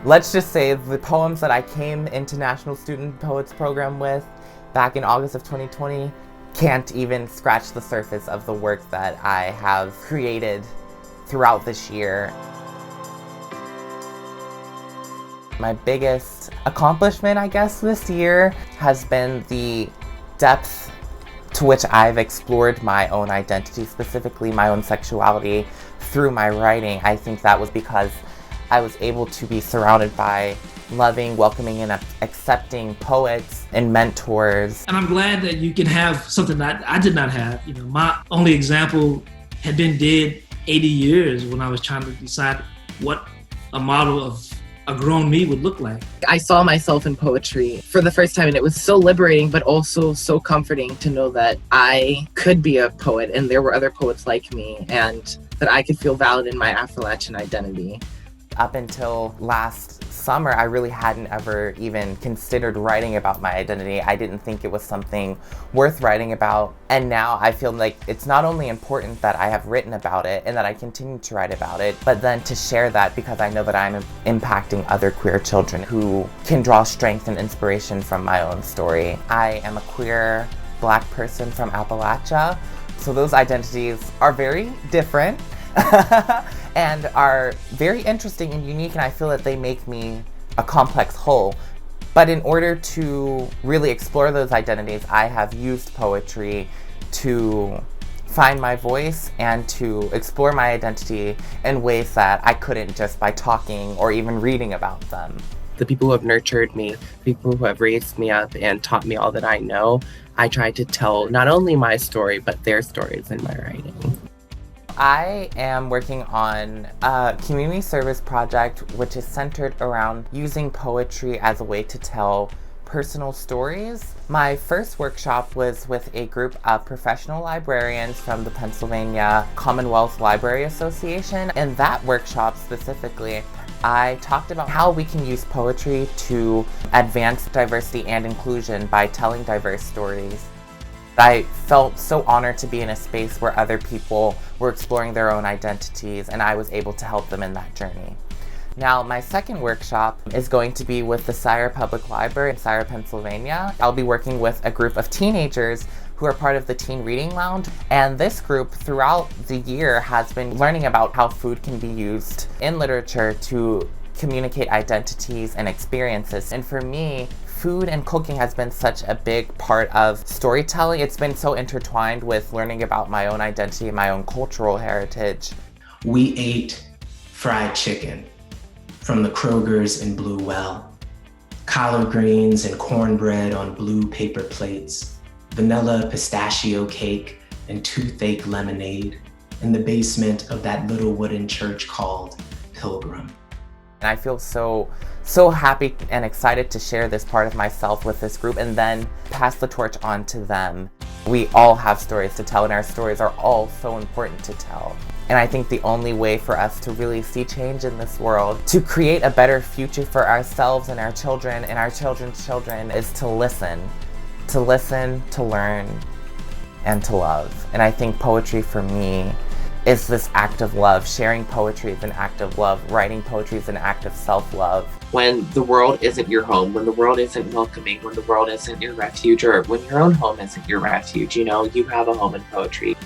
Let's just say the poems that I came into National Student Poets Program with back in August of 2020 can't even scratch the surface of the work that I have created throughout this year. My biggest accomplishment, I guess, this year has been the depth to which I've explored my own identity, specifically my own sexuality, through my writing. I think that was because I was able to be surrounded by loving, welcoming, and accepting poets and mentors. And I'm glad that you can have something that I did not have. My only example had been dead 80 years when I was trying to decide what a model of a grown me would look like. I saw myself in poetry for the first time, and it was so liberating, but also so comforting to know that I could be a poet and there were other poets like me, and that I could feel valid in my Appalachian identity. Up until last summer, I really hadn't ever even considered writing about my identity. I didn't think it was something worth writing about. And now I feel like it's not only important that I have written about it and that I continue to write about it, but then to share that because I know that I'm impacting other queer children who can draw strength and inspiration from my own story. I am a queer Black person from Appalachia, so those identities are very different. And are very interesting and unique, and I feel that they make me a complex whole. But in order to really explore those identities, I have used poetry to find my voice and to explore my identity in ways that I couldn't just by talking or even reading about them. The people who have nurtured me, people who have raised me up and taught me all that I know, I try to tell not only my story, but their stories in my writing. I am working on a community service project which is centered around using poetry as a way to tell personal stories. My first workshop was with a group of professional librarians from the Pennsylvania Commonwealth Library Association. In that workshop specifically, I talked about how we can use poetry to advance diversity and inclusion by telling diverse stories. I felt so honored to be in a space where other people were exploring their own identities, and I was able to help them in that journey. Now, my second workshop is going to be with the Sire Public Library in Sire, Pennsylvania. I'll be working with a group of teenagers who are part of the Teen Reading Lounge, and this group throughout the year has been learning about how food can be used in literature to communicate identities and experiences. And for me, food and cooking has been such a big part of storytelling. It's been so intertwined with learning about my own identity and my own cultural heritage. We ate fried chicken from the Kroger's in Blue Well, collard greens and cornbread on blue paper plates, vanilla pistachio cake and toothache lemonade in the basement of that little wooden church called Pilgrim. And I feel so happy and excited to share this part of myself with this group and then pass the torch on to them. We all have stories to tell, and our stories are all so important to tell. And I think the only way for us to really see change in this world, to create a better future for ourselves and our children and our children's children, is to listen, to learn, and to love. And I think poetry for me is this act of love. Sharing poetry is an act of love. Writing poetry is an act of self-love. When the world isn't your home, when the world isn't welcoming, when the world isn't your refuge, or when your own home isn't your refuge, you have a home in poetry.